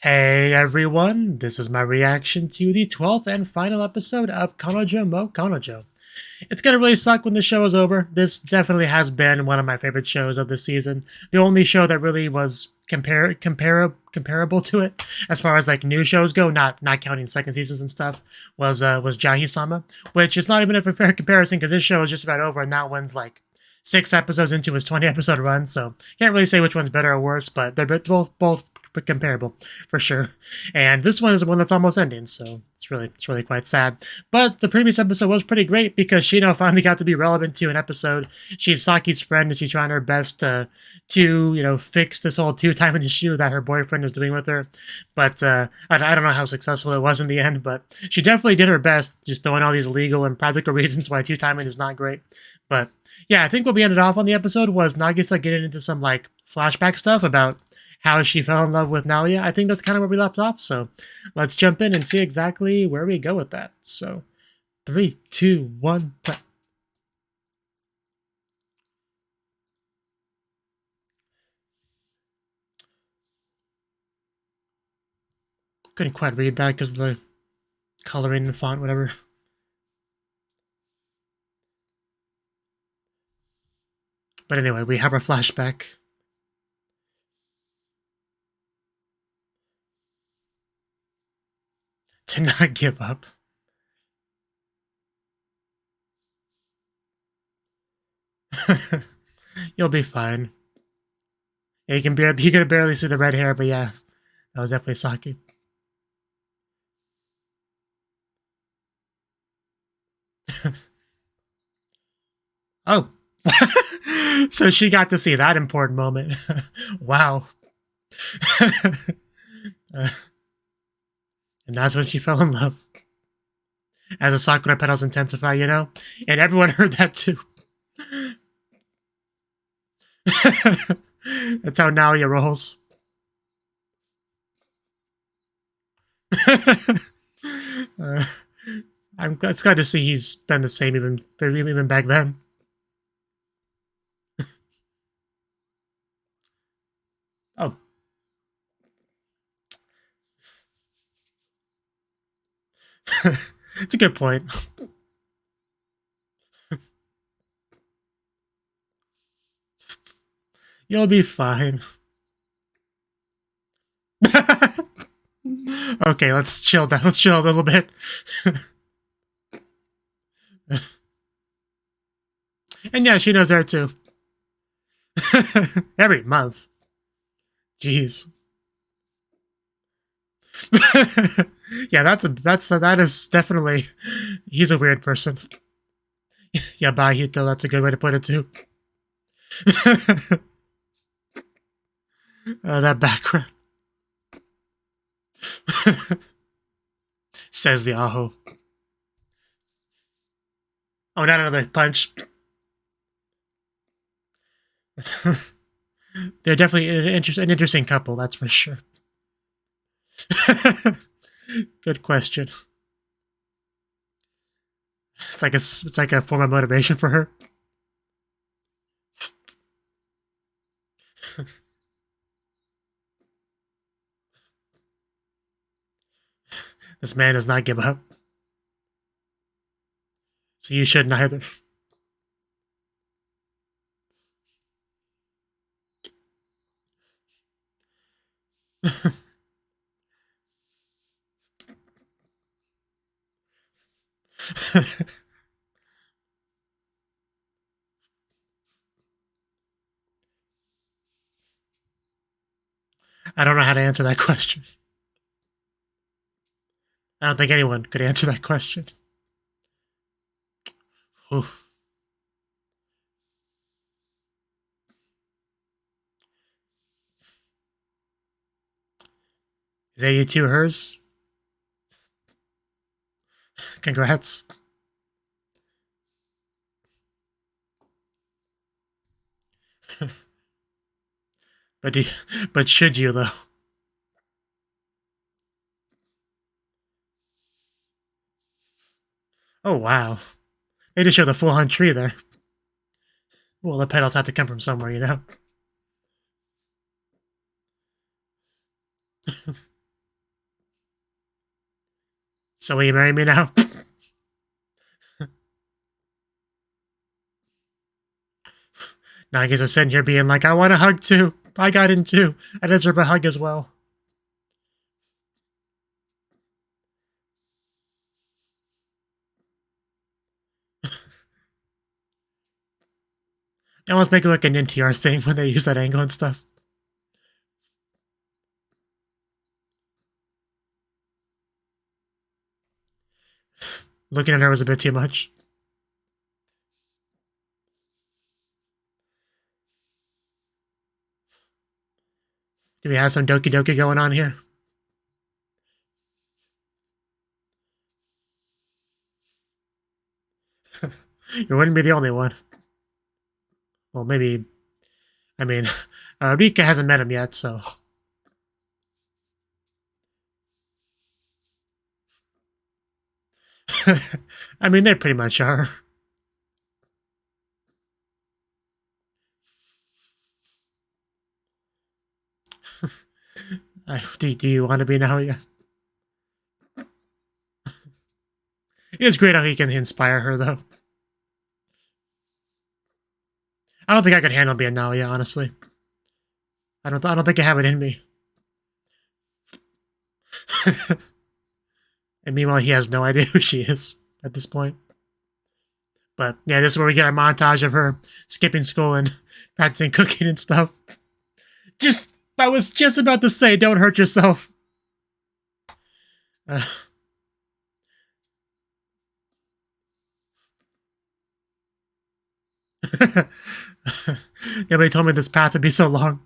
Hey everyone, this is my reaction to the 12th and final episode of Kanojo mo Kanojo. It's gonna really suck when the show is over. This definitely has been one of my favorite shows of the season. The only show that really was comparable to it, as far as like new shows go, not counting second seasons and stuff, was Jahi-sama, which is not even a fair comparison because this show is just about over and that one's like 6 episodes into his 20 episode run, so can't really say which one's better or worse, but they're both comparable for sure. And this one is the one that's almost ending, so it's really quite sad. But the previous episode was pretty great because Shino finally got to be relevant to an episode. She's Saki's friend and she's trying her best to fix this whole two-timing issue that her boyfriend is doing with her. But I don't know how successful it was in the end, but she definitely did her best, just throwing all these legal and practical reasons why two-timing is not great. But yeah, I think what we ended off on the episode was Nagisa getting into some like flashback stuff about how she fell in love with Nalia. I think that's kind of where we left off, so let's jump in and see exactly where we go with that. So, 3, 2, 1, play. Couldn't quite read that because of the coloring and font, whatever. But anyway, we have our flashback. To not give up. You'll be fine. Yeah, you can barely see the red hair, but yeah, that was definitely Saki. Oh, so she got to see that important moment. Wow. And that's when she fell in love. As the Sakura petals intensify, you know? And everyone heard that too. That's how Naoya rolls. It's glad to see he's been the same even back then. Oh. It's a good point. You'll be fine. Okay, let's chill down. Let's chill a little bit. And yeah, she knows there too. Every month. Jeez. Yeah, that is definitely, he's a weird person. Yeah, Bahito, that's a good way to put it too. That background. Says the Aho. Oh, not another punch. They're definitely an interesting couple, that's for sure. Good question. It's like a form of motivation for her. This man does not give up. So you shouldn't either. I don't know how to answer that question. I don't think anyone could answer that question. Oof. Is 82 hers? Congrats. But should you though? Oh wow. They just show the full-on tree there. Well, the petals have to come from somewhere, you know? So will you marry me now? Now I guess I'm sitting here being like, I want a hug too. I got in too. I deserve a hug as well. They almost make it look an NTR thing when they use that angle and stuff. Looking at her was a bit too much. Do we have some Doki Doki going on here? You wouldn't be the only one. Well, maybe... I mean, Rika hasn't met him yet, so... I mean, they pretty much are. Do you want to be now? Yeah. It is great how he can inspire her, though. I don't think I could handle being Naoya, honestly. I don't think I have it in me. And meanwhile, he has no idea who she is at this point. But yeah, this is where we get our montage of her skipping school and practicing cooking and stuff. I was just about to say, don't hurt yourself. Nobody told me this path would be so long.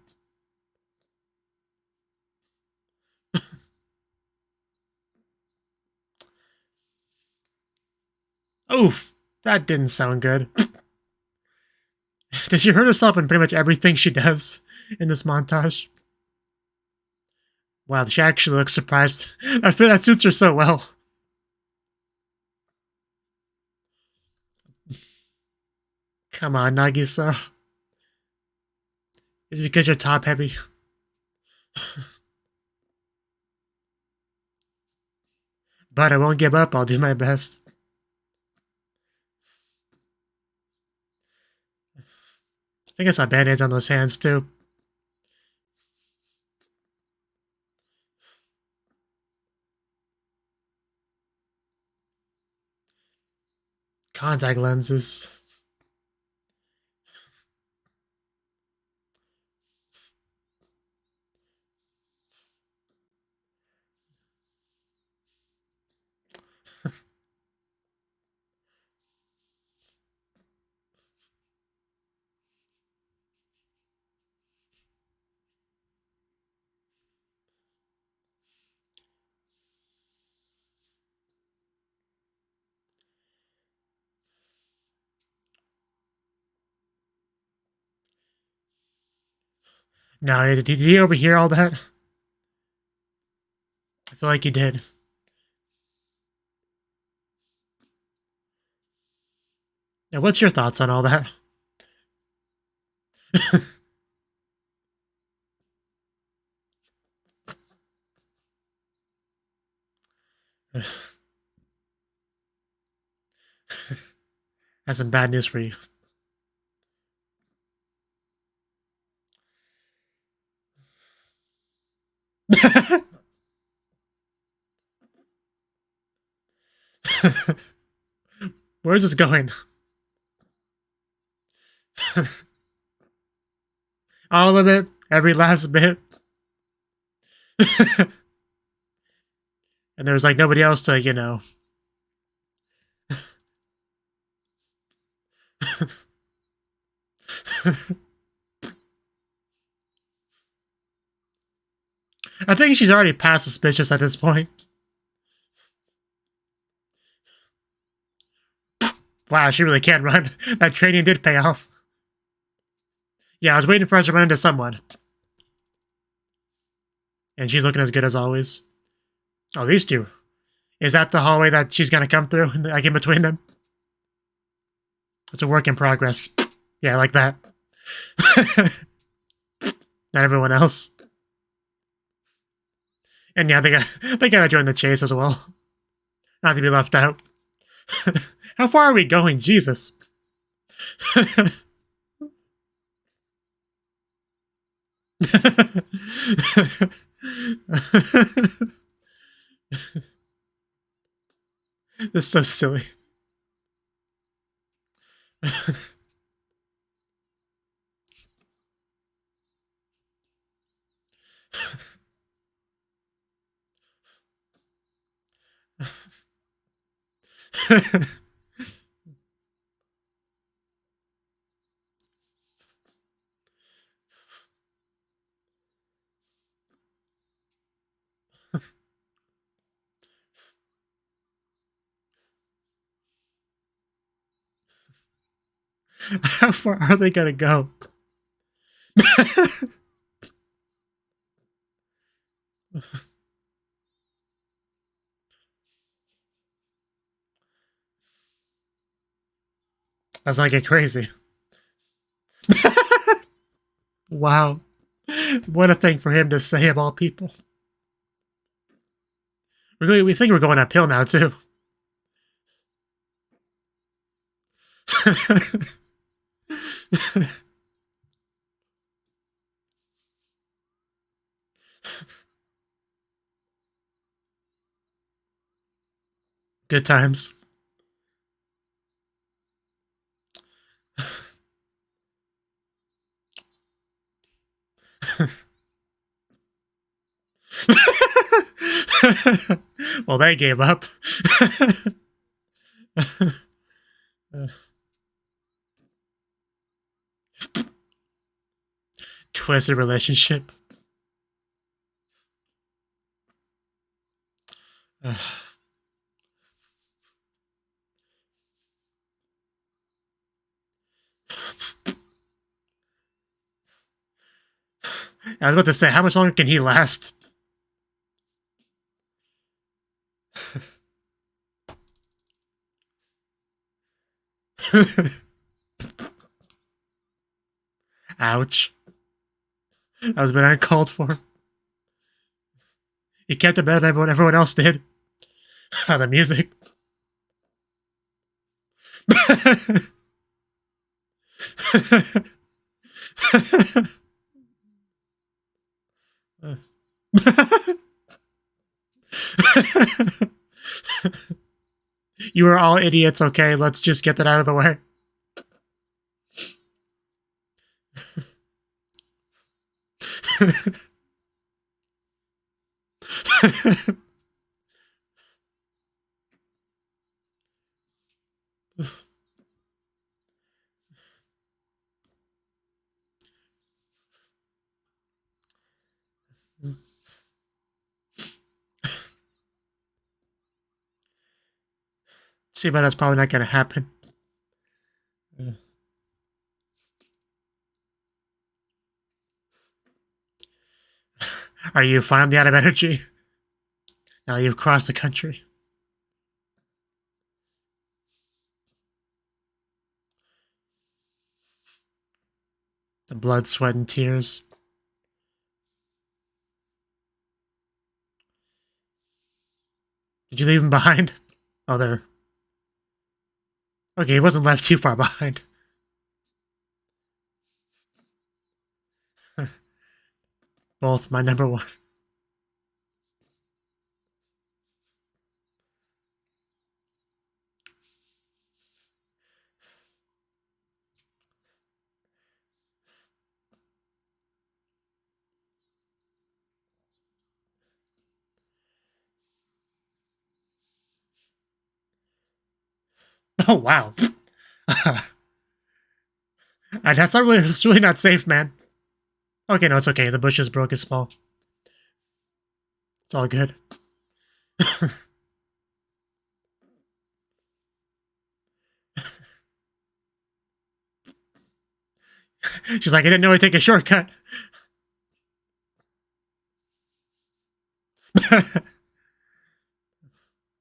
Oof, that didn't sound good. Does she hurt herself in pretty much everything she does in this montage? Wow, she actually looks surprised. I feel that suits her so well. Come on, Nagisa. Is it because you're top heavy? But I won't give up, I'll do my best. I think I saw band-aids on those hands too. Contact lenses. No, did he overhear all that? I feel like he did. Now, what's your thoughts on all that? That's some bad news for you. Where's this going? All of it, every last bit. And there was like nobody else to, you know. I think she's already past suspicious at this point. Wow, she really can run. That training did pay off. Yeah, I was waiting for us to run into someone. And she's looking as good as always. Oh, these two. Is that the hallway that she's gonna come through, like in between them? It's a work in progress. Yeah, like that. Not everyone else. And yeah, they gotta join the chase as well. Not to be left out. How far are we going? Jesus. This is so silly. How far are they gonna go? Let's not get crazy. Wow. What a thing for him to say of all people. We think we're going uphill now, too. Good times. Well, they gave up. Twisted relationship. I was about to say, how much longer can he last? Ouch. That was been uncalled for. He kept it better than everyone else did. The music. You are all idiots, okay? Let's just get that out of the way. See, but that's probably not going to happen. Are you finally out of energy? Now you've crossed the country. The blood, sweat, and tears. Did you leave him behind? Oh, there. Okay, he wasn't left too far behind. Both my number one. Oh, wow. That's not really, it's really not safe, man. Okay, no, it's okay. The bushes broke his fall. It's all good. She's like, I didn't know I'd take a shortcut. I'm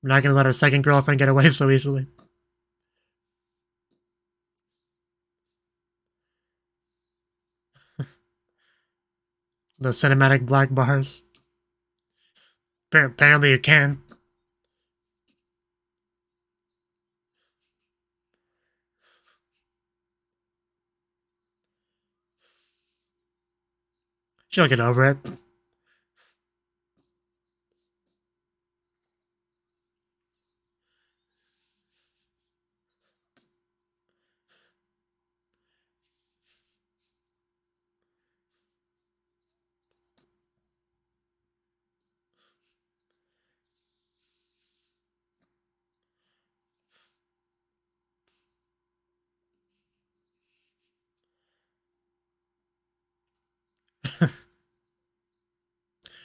not gonna let her second girlfriend get away so easily. The cinematic black bars. Apparently you can. She'll get over it.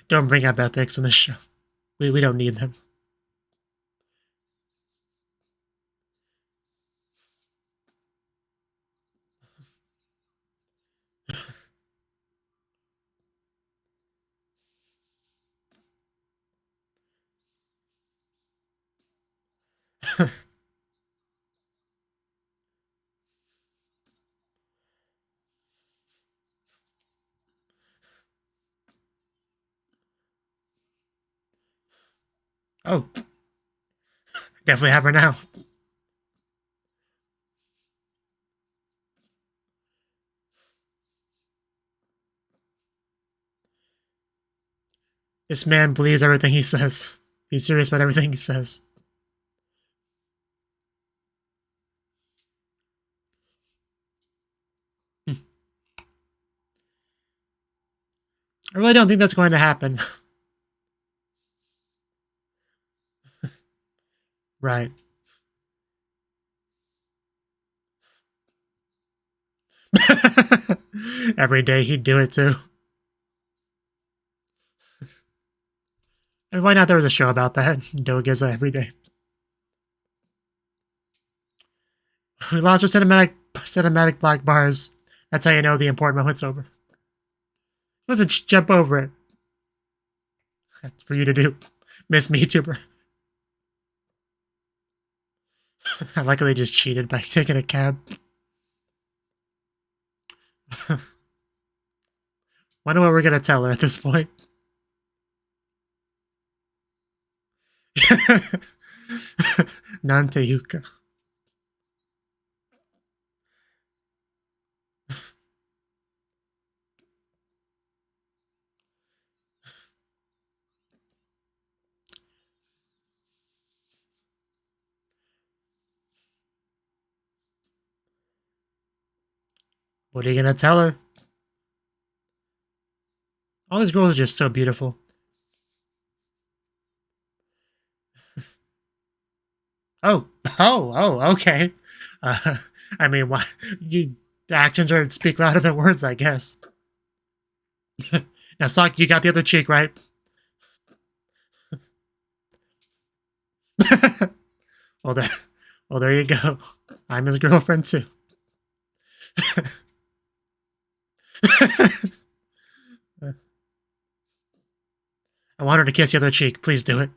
Don't bring up ethics in this show. We don't need them. Oh. Definitely have her now. This man believes everything he says. He's serious about everything he says. I really don't think that's going to happen. Right. Every day he'd do it too. And why not? There was a show about that. Dogiza every day. We lost our cinematic black bars. That's how you know the important moment's over. Let's jump over it. That's for you to do, Miss MeTuber. I like how they just cheated by taking a cab. Wonder what we're gonna tell her at this point. Nante Yuka. What are you gonna tell her? All these girls are just so beautiful. Okay. I mean, why actions speak louder than words, I guess. Now, Sock, you got the other cheek, right? well, there you go. I'm his girlfriend too. I want her to kiss the other cheek. Please do it.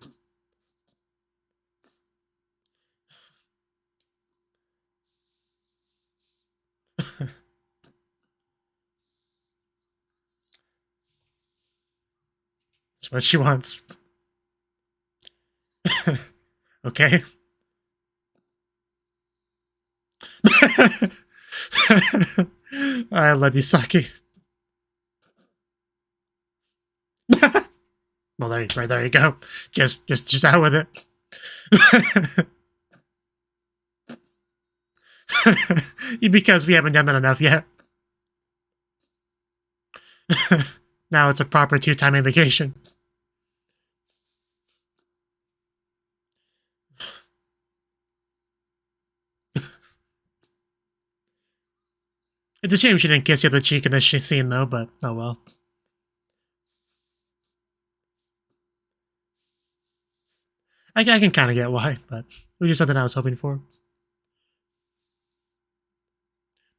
That's what she wants. Okay. I love you, Saki. Well, there you go. Just out with it. Because we haven't done that enough yet. Now it's a proper 2-time vacation. It's a shame she didn't kiss the other cheek in this scene, though, but oh well. I can kind of get why, but it was just something I was hoping for.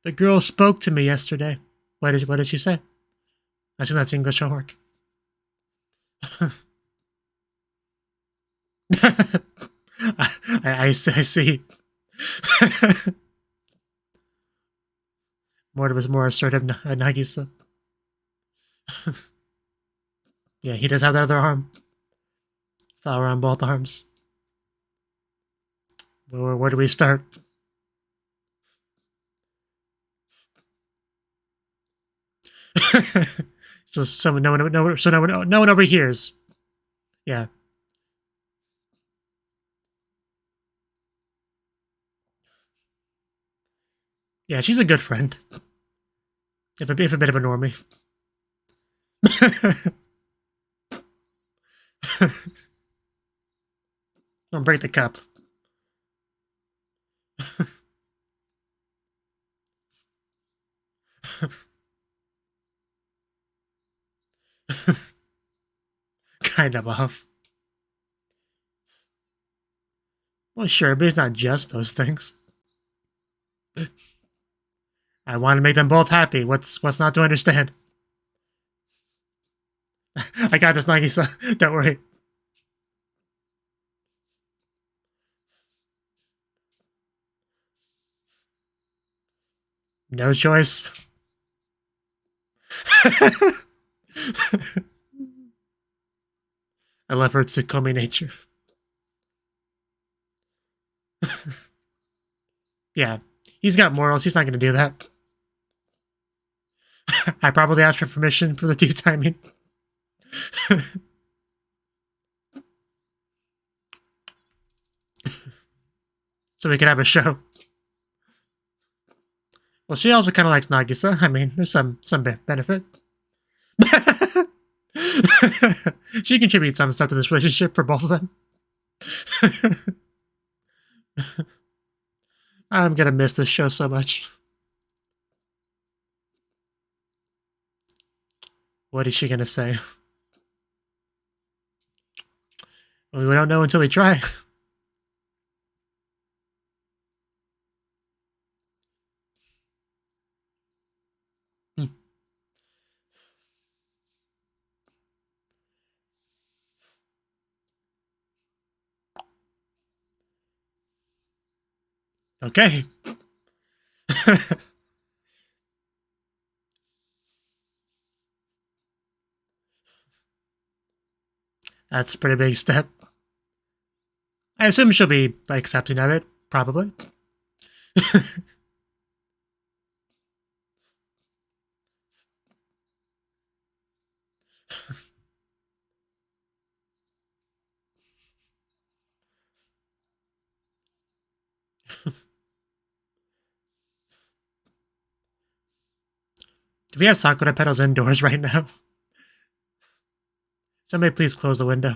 The girl spoke to me yesterday. What did she say? I think that's English homework. I see. More assertive Nagisa. Yeah, he does have the other arm. Flower on both arms. Where do we start? So no one overhears. Yeah. Yeah, she's a good friend. If a bit of a normie. Don't break the cup. Kind of off. Well, sure, but it's not just those things. I want to make them both happy. What's not to understand? I got this, Nagisa. Don't worry. No choice. I love her Tsukomi nature. Yeah, he's got morals. He's not going to do that. I probably asked for permission for the two timing. So we could have a show. Well, she also kind of likes Nagisa. I mean, there's some benefit. She contributes some stuff to this relationship for both of them. I'm gonna miss this show so much. What is she gonna say? We don't know until we try. Okay. That's a pretty big step. I assume she'll be accepting of it, probably. Do we have Sakura petals indoors right now? Somebody please close the window.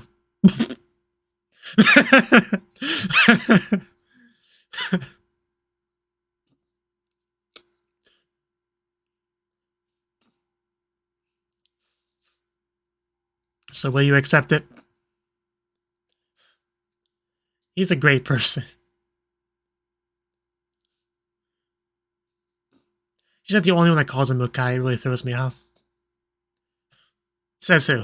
So will you accept it? He's a great person. She's not the only one that calls him Yōkai. It really throws me off. Says who?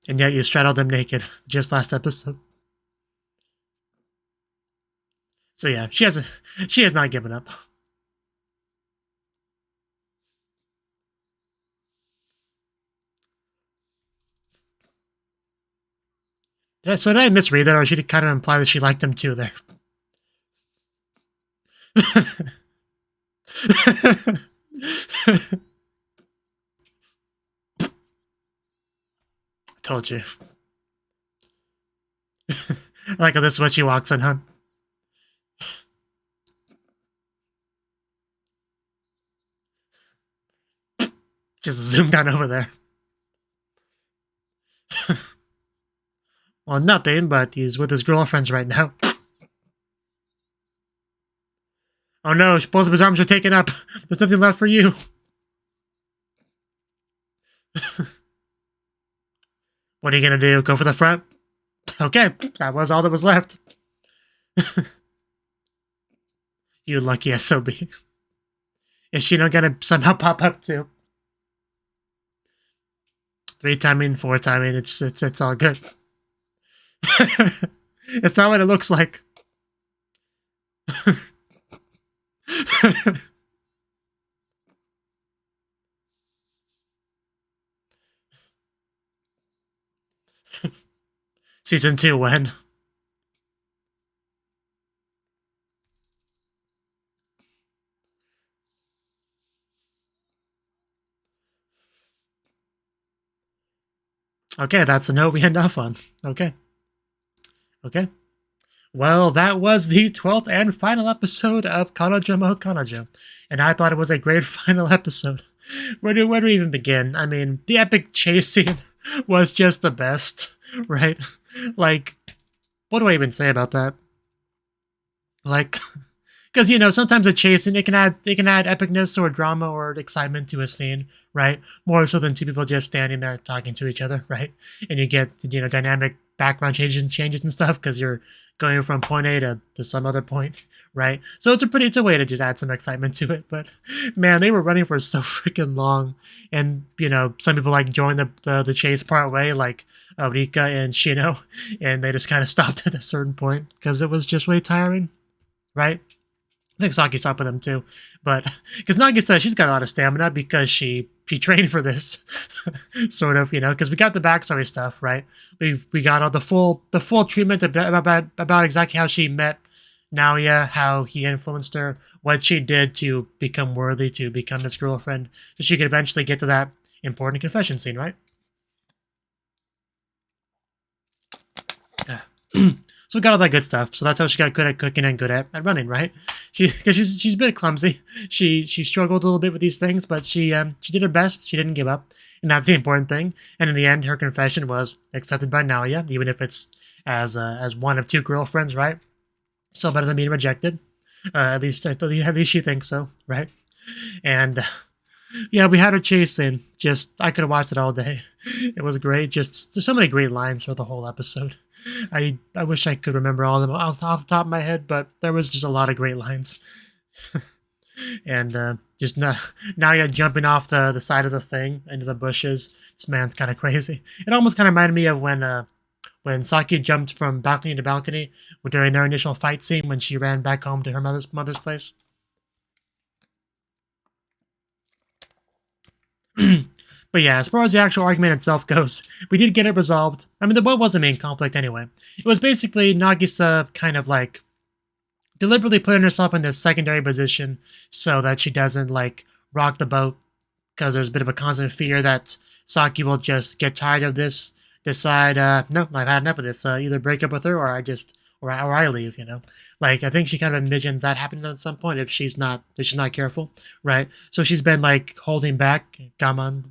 And yet you straddled him naked just last episode. So yeah, she has not given up. So did I misread that, or she kind of imply that she liked him too there? Told you. I like how this is what she walks on, huh? Just zoomed down over there. Well, nothing, but he's with his girlfriends right now. Oh no, both of his arms are taken up. There's nothing left for you. What are you gonna do? Go for the front? Okay, that was all that was left. You lucky SOB. Is she not gonna somehow pop up too? 3 timing, 4 timing, it's all good. It's not what it looks like. Season 2 when? Okay, that's a note we end off on. Okay. Okay. Well, that was the 12th and final episode of Kanojo mo Kanojo, and I thought it was a great final episode. Where do we even begin? I mean, the epic chase scene was just the best, right? Like, what do I even say about that? Like, because sometimes a chase scene, it can add epicness or drama or excitement to a scene, right? More so than two people just standing there talking to each other, right? And you get dynamic background changes and stuff because you're going from point A to some other point, right? So it's a way to just add some excitement to it. But man, they were running for so freaking long, and some people like joined the chase part way, like Rika and Shino, and they just kind of stopped at a certain point because it was just way tiring, right? I think Saki's up with them too, but because Nagisa, she's got a lot of stamina because she trained for this, sort of, because we got the backstory stuff, right? We got all the full treatment about exactly how she met Naoya, how he influenced her, what she did to become worthy to become his girlfriend, so she could eventually get to that important confession scene, right? Yeah. So we got all that good stuff. So that's how she got good at cooking and good at running, right? Because she's a bit clumsy. She struggled a little bit with these things, but she did her best. She didn't give up, and that's the important thing. And in the end, her confession was accepted by Naoya, even if it's as one of two girlfriends, right? Still better than being rejected. At least she thinks so, right? And yeah, we had her chase scene. Just I could have watched it all day. It was great. Just there's so many great lines for the whole episode. I wish I could remember all of them off the top of my head, but there was just a lot of great lines. And just now you're jumping off the side of the thing into the bushes. This man's kind of crazy. It almost kind of reminded me of when Saki jumped from balcony to balcony during their initial fight scene when she ran back home to her mother's place. But yeah, as far as the actual argument itself goes, we did get it resolved. I mean, what was the main conflict anyway? It was basically Nagisa kind of like deliberately putting herself in this secondary position so that she doesn't like rock the boat, because there's a bit of a constant fear that Saki will just get tired of this, decide, no, I've had enough of this, either break up with her or I leave, Like, I think she kind of envisions that happening at some point if she's not careful, right? So she's been like holding back Gaman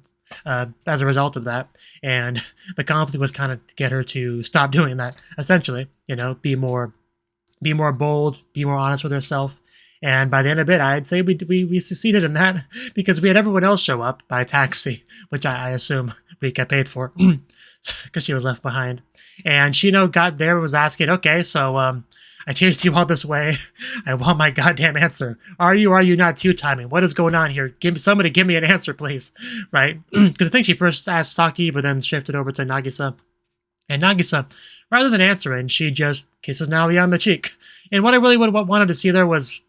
as a result of that, and the conflict was kind of to get her to stop doing that, essentially, be more bold, be more honest with herself. And by the end of it, I'd say we succeeded in that because we had everyone else show up by taxi, which I assume Rika paid for because she was left behind. And Shino got there and was asking, okay, so I chased you all this way. I want my goddamn answer. Are you not two-timing? What is going on here? Somebody give me an answer, please. Right? Because I think she first asked Saki, but then shifted over to Nagisa. And Nagisa, rather than answering, she just kisses Naoya on the cheek. And what I really wanted to see there was,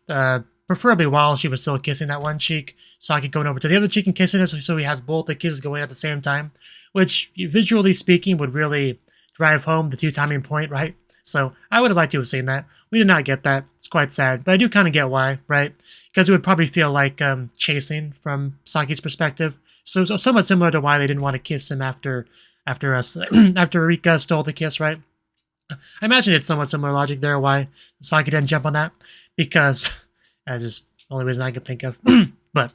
preferably while she was still kissing that one cheek, Saki going over to the other cheek and kissing it, so he has both the kisses going at the same time, which, visually speaking, would really drive home the two-timing point, right? So I would have liked to have seen that. We did not get that. It's quite sad, but I do kind of get why, right? Because it would probably feel like chasing from Saki's perspective. So somewhat similar to why they didn't want to kiss him after Rika stole the kiss, right? I imagine it's somewhat similar logic there why Saki didn't jump on that, because only reason I could think of. But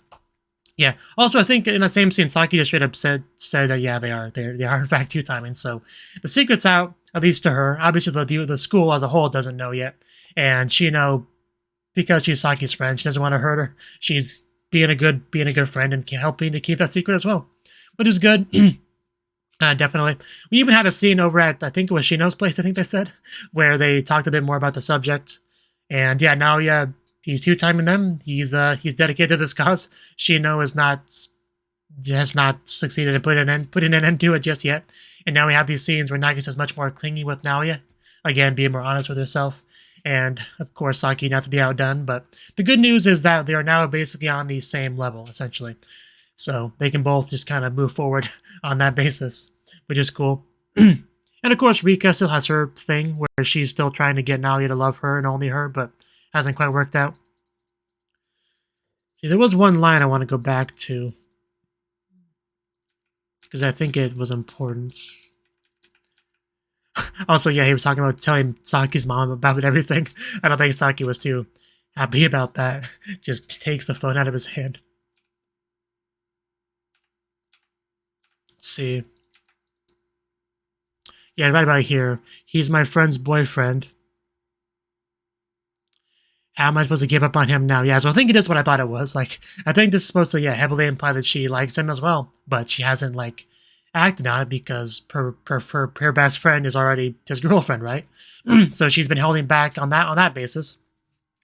yeah, also I think in that same scene, Saki just straight up said that yeah, they are in fact two-timing. So the secret's out, at least to her. Obviously the school as a whole doesn't know yet, and Shino, because she's Saki's friend, she doesn't want to hurt her. She's being a good friend and helping to keep that secret as well, which is good. Definitely. We even had a scene over at, I think it was Shino's place, I think they said, where they talked a bit more about the subject. And yeah, now he's two-timing them. He's dedicated to this cause. Shino has not succeeded in putting an end to it just yet. And now we have these scenes where Nagisa's much more clingy with Naoya, again being more honest with herself. And of course, Saki not to be outdone. But the good news is that they are now basically on the same level, essentially. So they can both just kind of move forward on that basis, which is cool. And of course, Rika still has her thing where she's still trying to get Naoya to love her and only her, but hasn't quite worked out. See, there was one line I want to go back to, because I think it was important. Also, yeah, he was talking about telling Saki's mom about everything. I don't think Saki was too happy about that. Just takes the phone out of his hand. Let's see. Yeah, right about here. He's my friend's boyfriend. How am I supposed to give up on him now? Yeah, so I think it is what I thought it was. Like, I think this is supposed to, yeah, heavily imply that she likes him as well, but she hasn't, like, acted on it because her best friend is already his girlfriend, right? So she's been holding back on that basis,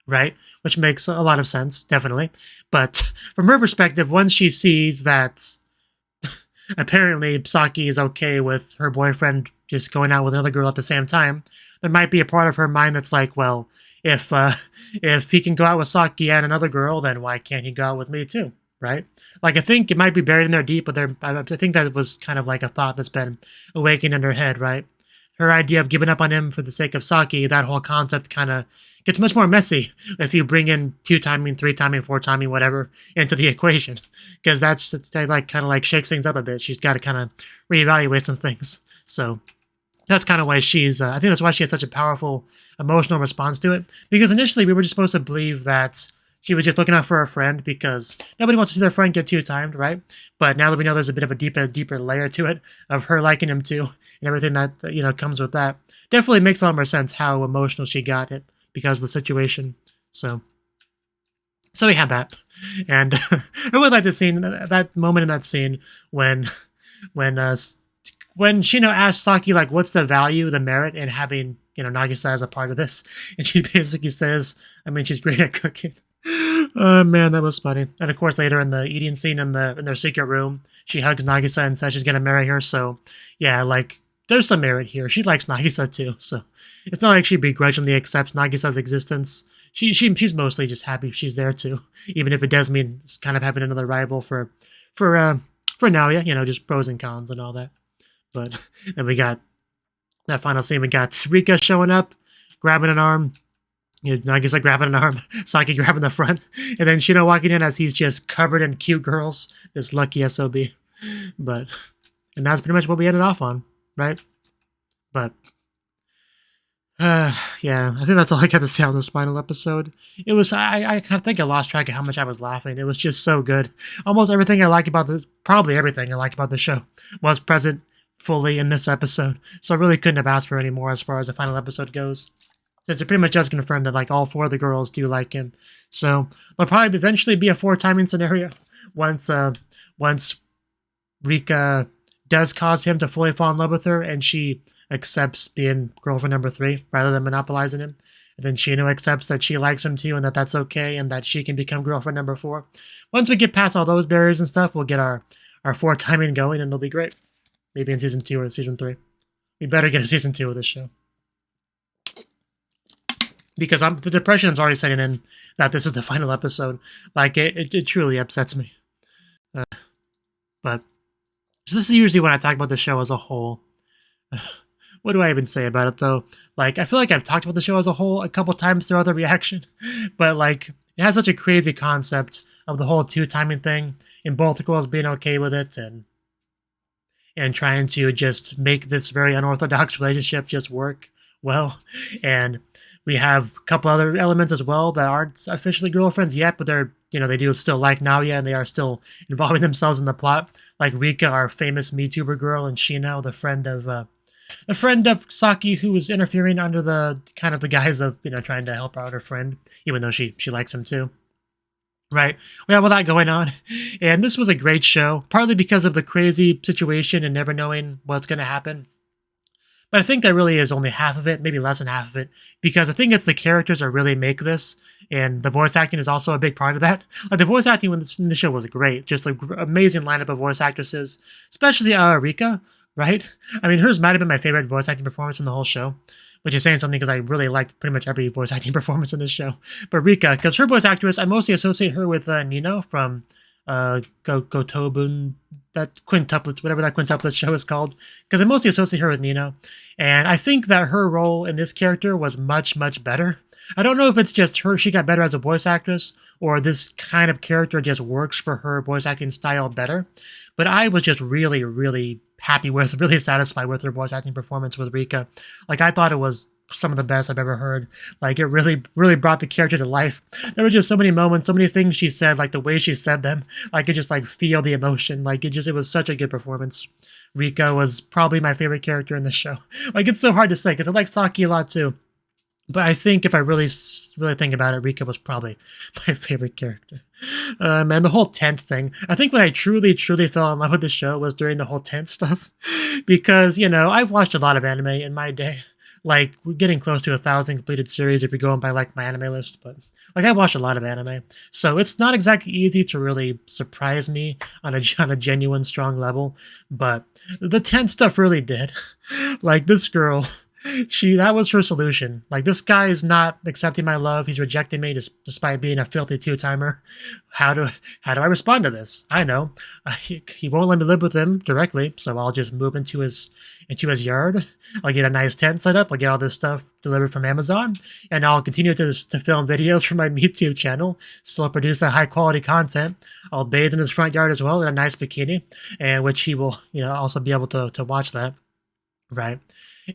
right? Which makes a lot of sense, definitely. But from her perspective, once she sees that apparently Saki is okay with her boyfriend just going out with another girl at the same time, there might be a part of her mind that's like, well, if he can go out with Saki and another girl, then why can't he go out with me too, right? Like, I think it might be buried in there deep, but I think that was kind of like a thought that's been awakened in her head, right? Her idea of giving up on him for the sake of Saki, that whole concept kind of gets much more messy if you bring in 2-timing, 3-timing, 4-timing, whatever into the equation, because that's like kind of like shakes things up a bit. She's got to kind of reevaluate some things. So that's kind of why she's, I think that's why she has such a powerful emotional response to it. Because initially we were just supposed to believe that she was just looking out for her friend because nobody wants to see their friend get 2-timed, right? But now that we know there's a bit of a deeper layer to it of her liking him too and everything that, you know, comes with that, definitely makes a lot more sense how emotional she got it because of the situation. So we had that. And I really like the scene, that moment in that scene when Shino asks Saki, like, what's the value, the merit in having, you know, Nagisa as a part of this? And she basically says, I mean, she's great at cooking. Oh, man, that was funny. And, of course, later in the eating scene in their secret room, she hugs Nagisa and says she's going to marry her. So, yeah, like, there's some merit here. She likes Nagisa, too. So it's not like she begrudgingly accepts Nagisa's existence. She's mostly just happy she's there, too. Even if it does mean it's kind of having another rival for Naoya, you know, just pros and cons and all that. But then we got that final scene. We got Rika showing up, grabbing an arm. You know, Nagisa grabbing an arm, Saki grabbing the front, and then Shino walking in as he's just covered in cute girls. This lucky SOB. And that's pretty much what we ended off on, right? But yeah, I think that's all I got to say on this final episode. It was, I kind of think I lost track of how much I was laughing. It was just so good. Almost everything I like about this, probably everything I like about the show, was present fully in this episode. So I really couldn't have asked for any more as far as the final episode goes. Since it pretty much does confirm that, like, all 4 of the girls do like him. So there'll probably eventually be a 4-timing scenario once Rika does cause him to fully fall in love with her and she accepts being girlfriend number 3 rather than monopolizing him. And then Shino accepts that she likes him too and that that's okay and that she can become girlfriend number 4. Once we get past all those barriers and stuff, we'll get our 4-timing going and it'll be great. Maybe in season 2 or season 3. We better get a season 2 of this show. Because the depression is already setting in that this is the final episode. Like, it truly upsets me. But so this is usually when I talk about the show as a whole. What do I even say about it, though? Like, I feel like I've talked about the show as a whole a couple times throughout the reaction. But, like, it has such a crazy concept of the whole 2-timing thing, and both the girls being okay with it, and trying to just make this very unorthodox relationship just work well. And we have a couple other elements as well that aren't officially girlfriends yet, but they're, you know, they do still like Naoya and they are still involving themselves in the plot. Like Rika, our famous MeTuber girl, and Shino, the friend of Saki, who was interfering under the kind of the guise of, you know, trying to help out her friend, even though she likes him too. Right, we have all that going on, and this was a great show, partly because of the crazy situation and never knowing what's going to happen. But I think that really is only half of it, maybe less than half of it, because I think it's the characters that really make this, and the voice acting is also a big part of that. Like, the voice acting in the show was great, just an amazing lineup of voice actresses, especially Rika, right? I mean, hers might have been my favorite voice acting performance in the whole show, which is saying something because I really liked pretty much every voice acting performance in this show. But Rika, because her voice actress, I mostly associate her with Nino from Gotobun, that quintuplet, whatever that quintuplet show is called, because I mostly associate her with Nino. And I think that her role in this character was much, much better. I don't know if it's just her, she got better as a voice actress, or this kind of character just works for her voice acting style better. But I was just really, really happy with, really satisfied with her voice acting performance with Rika. Like, I thought it was some of the best I've ever heard. Like, it really, really brought the character to life. There were just so many moments, so many things she said, like the way she said them. I could just like feel the emotion. Like, it was such a good performance. Rika was probably my favorite character in the show. Like, it's so hard to say because I like Saki a lot too. But I think if I really think about it, Rika was probably my favorite character. Man, the whole tent thing. I think when I truly fell in love with the show was during the whole tent stuff. Because, you know, I've watched a lot of anime in my day. Like, we're getting close to 1,000 completed series if you're going by, like, MyAnimeLIst. But, like, I've watched a lot of anime. So it's not exactly easy to really surprise me on a genuine, strong level. But the tent stuff really did. Like, this girl... that was her solution. Like, this guy is not accepting my love. He's rejecting me despite being a filthy two-timer. How do I respond to this? I know. He won't let me live with him directly, so I'll just move into his yard. I'll get a nice tent set up. I'll get all this stuff delivered from Amazon, and I'll continue to film videos for my YouTube channel. Still produce that high-quality content. I'll bathe in his front yard as well in a nice bikini, and which he will, you know, also be able to watch that, right?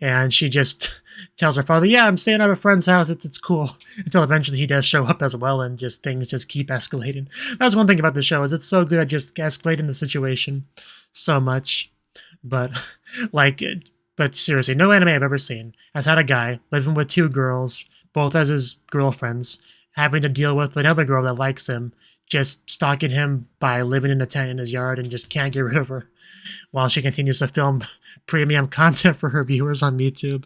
And she just tells her father, yeah, I'm staying at a friend's house. It's cool. Until eventually he does show up as well, and just things just keep escalating. That's one thing about the show, is it's so good at just escalating the situation so much. But seriously, no anime I've ever seen has had a guy living with two girls, both as his girlfriends, having to deal with another girl that likes him, just stalking him by living in a tent in his yard and just can't get rid of her, while she continues to film premium content for her viewers on YouTube.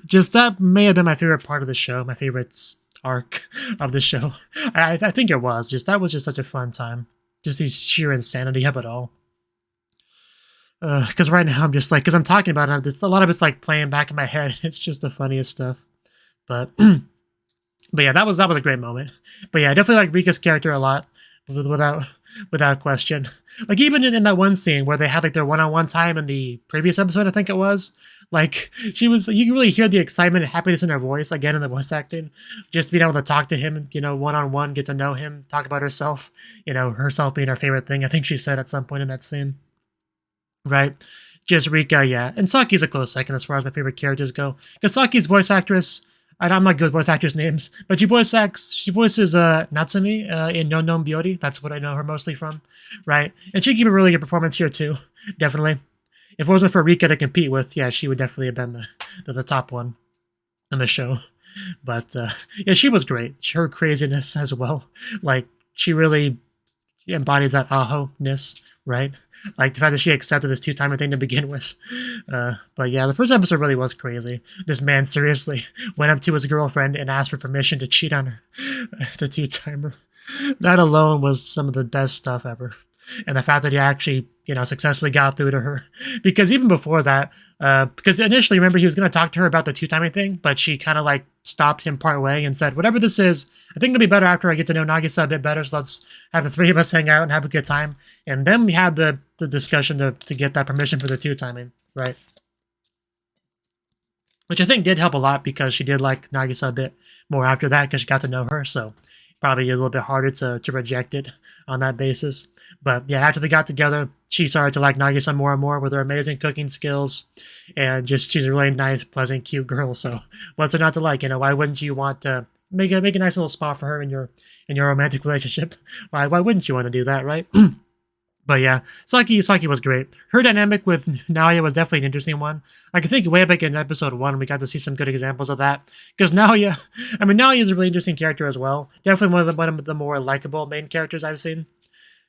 Just that may have been my favorite part of the show, my favorite arc of the show. I think it was. That was just such a fun time. Just the sheer insanity of it all. Because right now I'm just like, because I'm talking about it, a lot of it's like playing back in my head. It's just the funniest stuff. But yeah, that was a great moment. But yeah, I definitely like Rika's character a lot. Without question. Like, even in that one scene where they had like their one-on-one time in the previous episode, I think it was, like, you can really hear the excitement and happiness in her voice again in the voice acting, just being able to talk to him, you know, one-on-one, get to know him, talk about herself, you know, herself being her favorite thing, I think she said at some point in that scene, right? Just Rika, yeah. And Saki's a close second as far as my favorite characters go, because Saki's voice actress, I'm not good with voice actors' names, but she voices Natsumi in No No Byori. That's what I know her mostly from, right? And she gave a really good performance here too, definitely. If it wasn't for Rika to compete with, yeah, she would definitely have been the top one in the show. But yeah, she was great. Her craziness as well. Like, she really embodies that aho-ness, right? Like, the fact that she accepted this two-timer thing to begin with. But yeah, the first episode really was crazy. This man seriously went up to his girlfriend and asked for permission to cheat on her. The two-timer. That alone was some of the best stuff ever. And the fact that he actually, you know, successfully got through to her. Because even before that, because initially, remember, he was going to talk to her about the two-timing thing, but she kind of like stopped him part way and said, whatever this is, I think it'll be better after I get to know Nagisa a bit better, so let's have the three of us hang out and have a good time. And then we had the discussion to get that permission for the two-timing, right? Which I think did help a lot, because she did like Nagisa a bit more after that, because she got to know her, so probably a little bit harder to reject it on that basis. But yeah, after they got together, she started to like Nagisa more and more with her amazing cooking skills, and just she's a really nice, pleasant, cute girl. So what's it not to like? You know, why wouldn't you want to make a nice little spot for her in your romantic relationship? Why wouldn't you want to do that, right? But yeah, Saki was great. Her dynamic with Naoya was definitely an interesting one. I can think way back in episode 1, we got to see some good examples of that. Because Naoya is a really interesting character as well. Definitely one of the more likable main characters I've seen.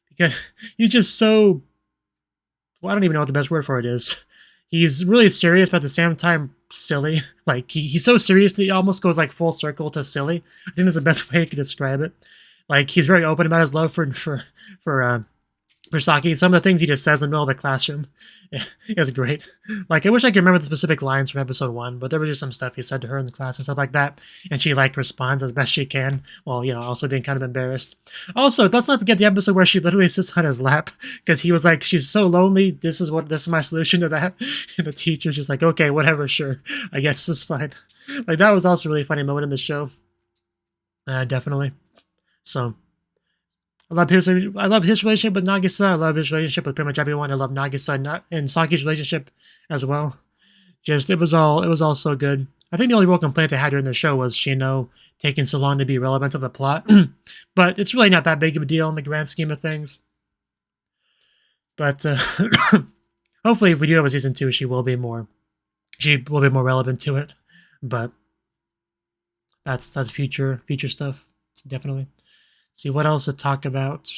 Because he's just so... well, I don't even know what the best word for it is. He's really serious, but at the same time silly. Like, he's so serious that he almost goes like full circle to silly. I think that's the best way I could describe it. Like, he's very open about his love for Saki. Some of the things he just says in the middle of the classroom is great. Like, I wish I could remember the specific lines from episode 1, but there was just some stuff he said to her in the class and stuff like that, and she like responds as best she can, while, you know, also being kind of embarrassed. Also, let's not forget the episode where she literally sits on his lap, because he was like, she's so lonely, this is my solution to that. And the teacher's just like, okay, whatever, sure, I guess this is fine. Like, that was also a really funny moment in the show. definitely. So I love his relationship with Nagisa. I love his relationship with pretty much everyone. I love Nagisa and Saki's relationship as well. Just it was all so good. I think the only real complaint I had during the show was Shino taking so long to be relevant to the plot, but it's really not that big of a deal in the grand scheme of things. But hopefully, if we do have a season 2, she will be more relevant to it. But that's future stuff, definitely. See what else to talk about.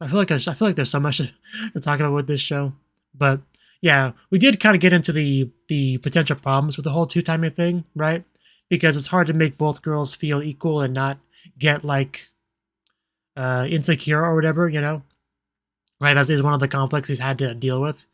I feel like there's so much to talk about with this show, but yeah, we did kind of get into the potential problems with the whole two-timing thing, right? Because it's hard to make both girls feel equal and not get like insecure or whatever, you know? Right, that is one of the conflicts he's had to deal with.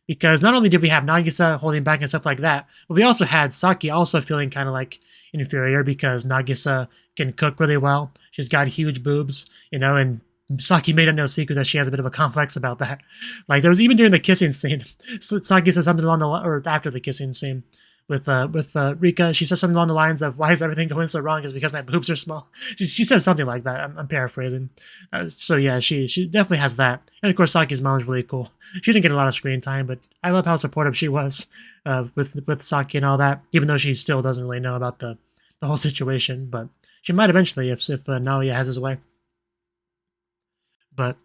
Because not only did we have Nagisa holding back and stuff like that, but we also had Saki also feeling kind of like inferior because Nagisa can cook really well. She's got huge boobs, you know, and Saki made it no secret that she has a bit of a complex about that. Like there was even during the kissing scene, Saki said something along the or after the kissing scene with Rika, she says something along the lines of "Why is everything going so wrong? Is because my boobs are small." She says something like that. I'm paraphrasing. So yeah, she definitely has that. And of course, Saki's mom is really cool. She didn't get a lot of screen time, but I love how supportive she was with Saki and all that. Even though she still doesn't really know about the whole situation, but she might eventually if Naoya has his way. But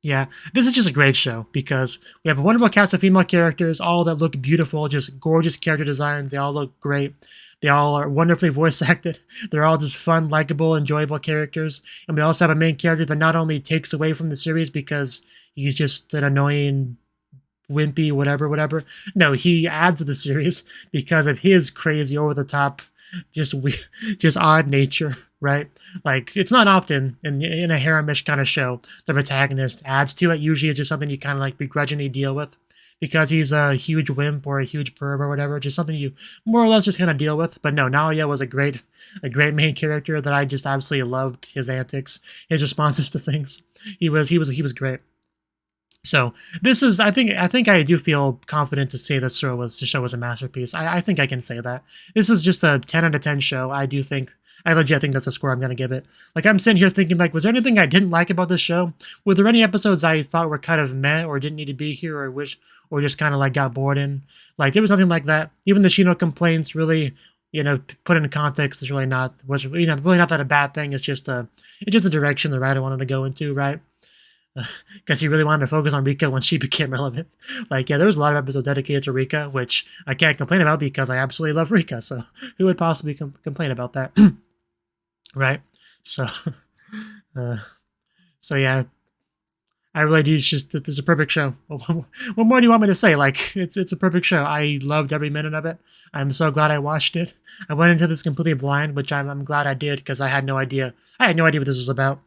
yeah, this is just a great show because we have a wonderful cast of female characters, all that look beautiful, just gorgeous character designs. They all look great. They all are wonderfully voice acted. They're all just fun, likable, enjoyable characters. And we also have a main character that not only takes away from the series because he's just an annoying, wimpy, whatever. No, he adds to the series because of his crazy, over-the-top, just odd nature, right? Like it's not often in a harem-ish kind of show the protagonist adds to it. Usually it's just something you kind of like begrudgingly deal with because he's a huge wimp or a huge perv or whatever, just something you more or less just kind of deal with. But no, Naoya was a great main character that I just absolutely loved his antics, his responses to things. He was great. So this is, I think I do feel confident to say this show was a masterpiece. I think I can say that. This is just a 10 out of 10 show. I legit think that's the score I'm going to give it. Like I'm sitting here thinking like, was there anything I didn't like about this show? Were there any episodes I thought were kind of meh or didn't need to be here or just kind of like got bored in? Like there was nothing like that. Even the Shino complaints really, you know, put in context is really not that a bad thing. It's just a direction the writer wanted to go into, right? Because he really wanted to focus on Rika when she became relevant. Like, yeah, there was a lot of episodes dedicated to Rika, which I can't complain about because I absolutely love Rika. So who would possibly complain about that? Right? So, so yeah, I really do. It's a perfect show. What more do you want me to say? Like, it's a perfect show. I loved every minute of it. I'm so glad I watched it. I went into this completely blind, which I'm glad I did because I had no idea. I had no idea what this was about.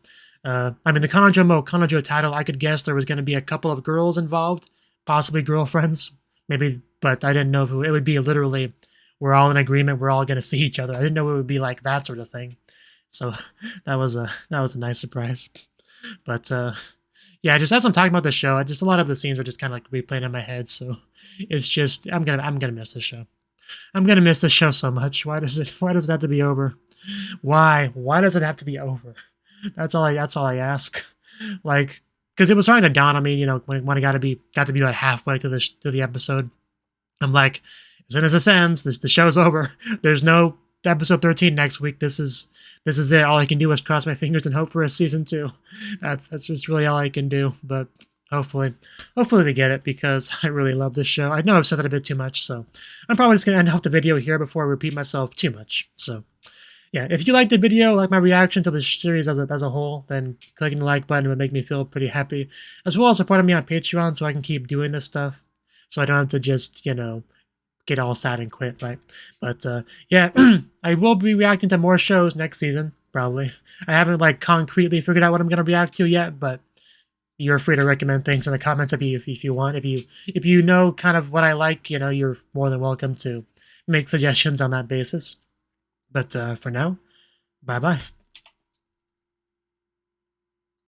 I mean, the Kanojo title, I could guess there was going to be a couple of girls involved, possibly girlfriends, maybe, but I didn't know if it would be literally, we're all in agreement, we're all going to see each other. I didn't know it would be like that sort of thing. So that was a nice surprise. But yeah, just as I'm talking about the show, just a lot of the scenes were just kind of like replaying in my head. So it's just, I'm gonna miss this show. I'm gonna miss this show so much. Why does it have to be over? Why does it have to be over? That's all I ask. Like, because it was starting to dawn on me, you know, when I got to be about halfway to the episode. I'm like, as soon as this ends, the show's over. There's no episode 13 next week. This is it. All I can do is cross my fingers and hope for a season 2. That's just really all I can do. But hopefully we get it because I really love this show. I know I've said that a bit too much, so I'm probably just gonna end off the video here before I repeat myself too much. So. Yeah, if you liked the video, like my reaction to the series as a whole, then clicking the like button would make me feel pretty happy. As well as supporting me on Patreon so I can keep doing this stuff. So I don't have to just, you know, get all sad and quit, right? But yeah, I will be reacting to more shows next season, probably. I haven't like concretely figured out what I'm going to react to yet, but you're free to recommend things in the comments if you want. If you know kind of what I like, you know, you're more than welcome to make suggestions on that basis. But for now, bye-bye.